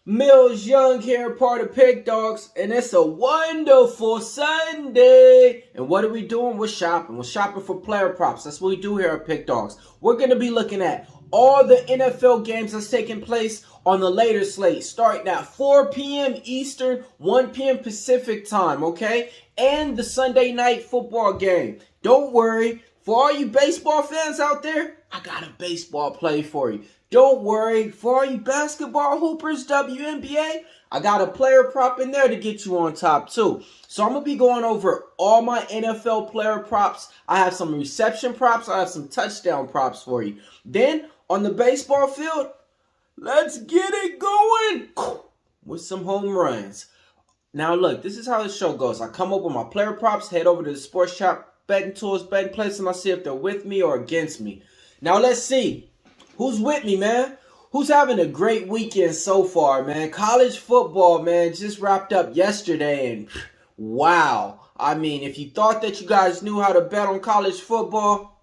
Millz Young here, part of Pick Dawgz, and it's a wonderful Sunday. And what are we doing? We're shopping. We're shopping for player props. That's what we do here at Pick Dawgz. We're going to be looking at all the NFL games that's taking place on the later slate, starting at 4 p.m. Eastern, 1 p.m. Pacific time, okay? And the Sunday night football game. Don't worry. For all you baseball fans out there, I got a baseball play for you. Don't worry, for all you basketball hoopers, WNBA, I got a player prop in there to get you on top too. So I'm going to be going over all my NFL player props. I have some reception props. I have some touchdown props for you. Then on the baseball field, let's get it going with some home runs. Now look, this is how the show goes. I come up with my player props, head over to the sports shop, betting tools, betting places, and I'll see if they're with me or against me. Now let's see. Who's with me, man? Who's having a great weekend so far, man? College football, man, just wrapped up yesterday, and wow. I mean, if you thought that you guys knew how to bet on college football,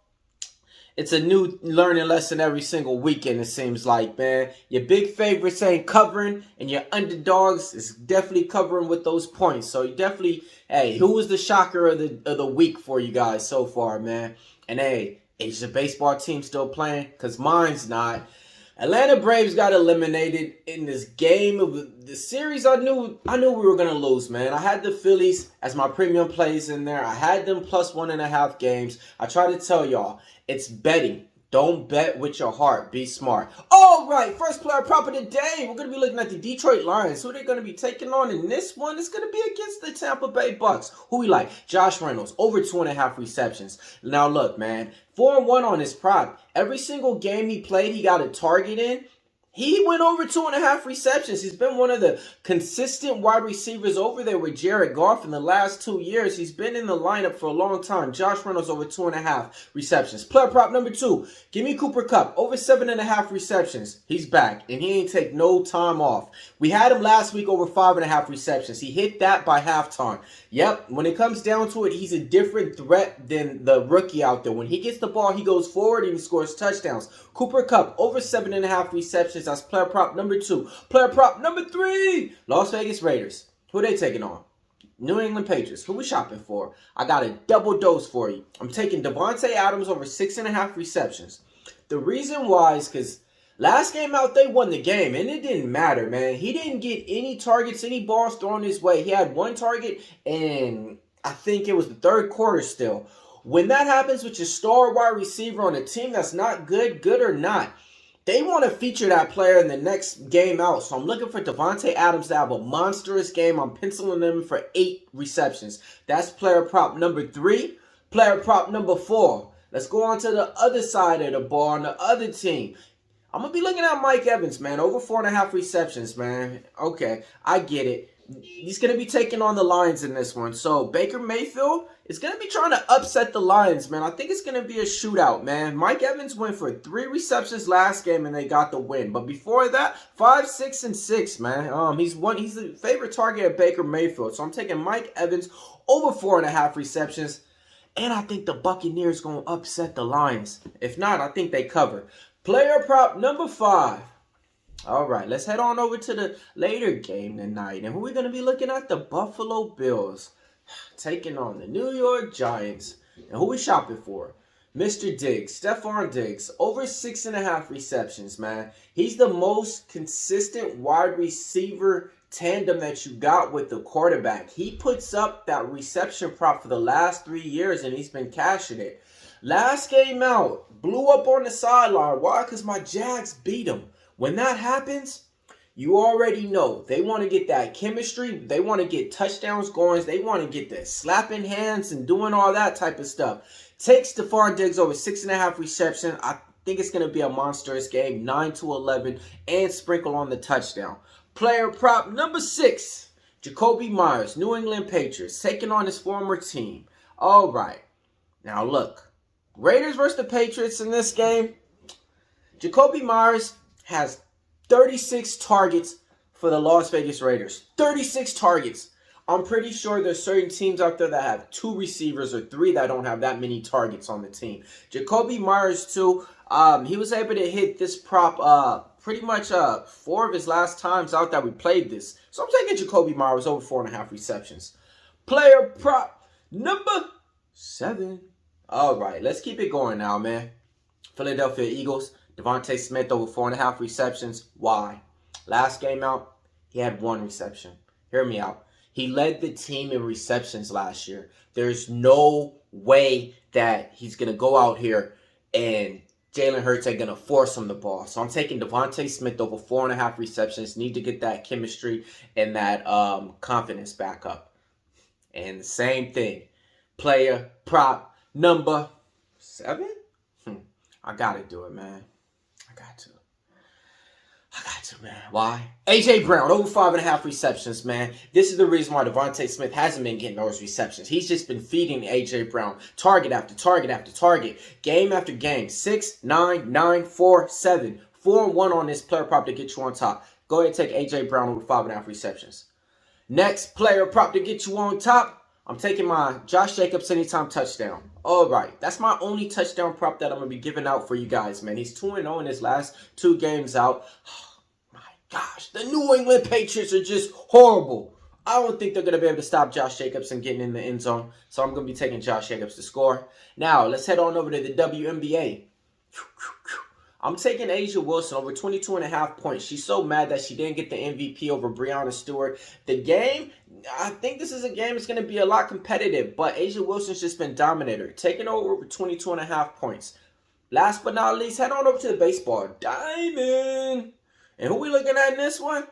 it's a new learning lesson every single weekend, it seems like, man. Your big favorites ain't covering, and your underdogs is definitely covering with those points. So you definitely, hey, who was the shocker of the week for you guys so far, man? And hey, is your baseball team still playing? Because mine's not. Atlanta Braves got eliminated in this game of the series. I knew we were going to lose, man. I had the Phillies as my premium plays in there. I had them plus 1.5 games. I try to tell y'all, it's betting. Don't bet with your heart. Be smart. All right, first player prop of the day. We're going to be looking at the Detroit Lions. Who they're going to be taking on in this one? It's going to be against the Tampa Bay Bucks. Who we like? Josh Reynolds, over 2.5 receptions. Now, look, man, 4-1 on his prop. Every single game he played, he got a target in. He went over 2.5 receptions. He's been one of the consistent wide receivers over there with Jared Goff in the last 2 years. He's been in the lineup for a long time. Josh Reynolds over 2.5 receptions. Player prop number 2. Give me Cooper Kupp over 7.5 receptions. He's back, and he ain't take no time off. We had him last week over 5.5 receptions. He hit that by halftime. Yep, when it comes down to it, he's a different threat than the rookie out there. When he gets the ball, he goes forward and he scores touchdowns. Cooper Kupp over 7.5 receptions. That's player prop number 2. Player prop number 3. Las Vegas Raiders. Who are they taking on? New England Patriots. Who we shopping for? I got a double dose for you. I'm taking Davante Adams over 6.5 receptions. The reason why is because last game out, they won the game, and it didn't matter, man. He didn't get any targets, any balls thrown his way. He had one target, and I think it was the third quarter still. When that happens with your star wide receiver on a team that's not good or not, they want to feature that player in the next game out. So I'm looking for Davante Adams to have a monstrous game. I'm penciling him for 8 receptions. That's player prop number 3. Player prop number 4. Let's go on to the other side of the ball on the other team. I'm going to be looking at Mike Evans, man. Over 4.5 receptions, man. Okay, I get it. He's going to be taking on the Lions in this one. So Baker Mayfield is going to be trying to upset the Lions, man. I think it's going to be a shootout, man. Mike Evans went for 3 receptions last game, and they got the win. But before that, 5, 6, and 6, man. He's the favorite target of Baker Mayfield. So I'm taking Mike Evans over 4.5 receptions. And I think the Buccaneers going to upset the Lions. If not, I think they cover. Player prop number 5. All right, let's head on over to the later game tonight. And who are we going to be looking at? The Buffalo Bills taking on the New York Giants. And who we shopping for? Mr. Diggs, Stephon Diggs, over 6.5 receptions, man. He's the most consistent wide receiver tandem that you got with the quarterback. He puts up that reception prop for the last 3 years, and he's been cashing it. Last game out, blew up on the sideline. Why? Because my Jags beat him. When that happens, you already know they want to get that chemistry. They want to get touchdowns going. They want to get the slapping hands and doing all that type of stuff. Take Stephon Diggs over 6.5 reception. I think it's going to be a monstrous game, 9-11, and sprinkle on the touchdown. Player prop number 6, Jacoby Myers, New England Patriots, taking on his former team. All right. Now look, Raiders versus the Patriots in this game. Jacoby Myers has 36 targets for the Las Vegas Raiders. 36 targets. I'm pretty sure there's certain teams out there that have 2 receivers or 3 that don't have that many targets on the team. Jacoby Myers, too, he was able to hit this prop pretty much 4 of his last times out that we played this. So I'm taking Jacoby Myers over 4.5 receptions. Player prop number 7. All right, let's keep it going now, man. Philadelphia Eagles, Devontae Smith over 4.5 receptions. Why? Last game out, he had 1 reception. Hear me out. He led the team in receptions last year. There's no way that he's going to go out here and Jalen Hurts ain't going to force him the ball. So I'm taking Devontae Smith over 4.5 receptions. Need to get that chemistry and that confidence back up. And the same thing. Player prop number 7? I got to do it, man. I got to, man. Why? A.J. Brown, over 5.5 receptions, man. This is the reason why Devontae Smith hasn't been getting those receptions. He's just been feeding A.J. Brown target after target after target, game after game. 6, 9, 9, 4, 7. 4-1 on this player prop to get you on top. Go ahead and take A.J. Brown over 5.5 receptions. Next player prop to get you on top. I'm taking my Josh Jacobs anytime touchdown. All right, that's my only touchdown prop that I'm going to be giving out for you guys, man. He's 2-0 in his last 2 games out. Oh, my gosh, the New England Patriots are just horrible. I don't think they're going to be able to stop Josh Jacobs and getting in the end zone. So I'm going to be taking Josh Jacobs to score. Now, let's head on over to the WNBA. I'm taking A'ja Wilson over 22.5 points. She's so mad that she didn't get the MVP over Breanna Stewart. The game, I think this is a game that's going to be a lot competitive, but A'ja Wilson's just been dominator. Taking over 22.5 points. Last but not least, head on over to the baseball diamond. And who we looking at in this one?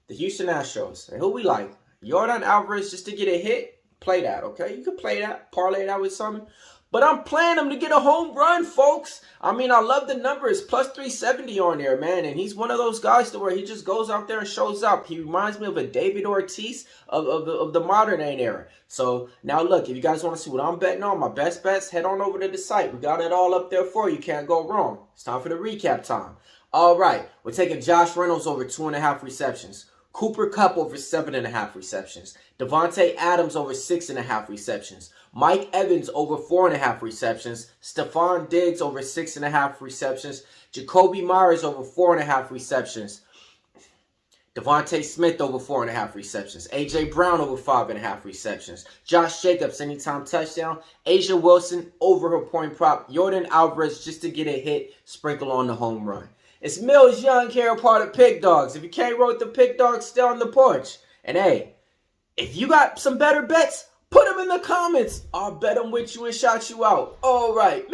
The Houston Astros. And who we like? Yordan Alvarez just to get a hit. Play that, okay? You can play that, parlay that with something. But I'm playing him to get a home run, folks. I mean, I love the numbers. Plus 370 on there, man. And he's one of those guys to where he just goes out there and shows up. He reminds me of a David Ortiz of the modern day era. So, now look, if you guys want to see what I'm betting on, my best bets, head on over to the site. We got it all up there for you. Can't go wrong. It's time for the recap time. All right. We're taking Josh Reynolds over 2.5 receptions. Cooper Kupp over 7.5 receptions. Devontae Adams over 6.5 receptions. Mike Evans over 4.5 receptions. Stephon Diggs over 6.5 receptions. Jacoby Myers over 4.5 receptions. Devontae Smith over 4.5 receptions. A.J. Brown over 5.5 receptions. Josh Jacobs anytime touchdown. A'ja Wilson over her point prop. Yordan Alvarez just to get a hit. Sprinkle on the home run. It's Millz Young here, part of Pick Dawgz. If you can't roll with the Pick Dawgz, stay on the porch. And hey, if you got some better bets, put them in the comments. I'll bet them with you and shout you out. All right.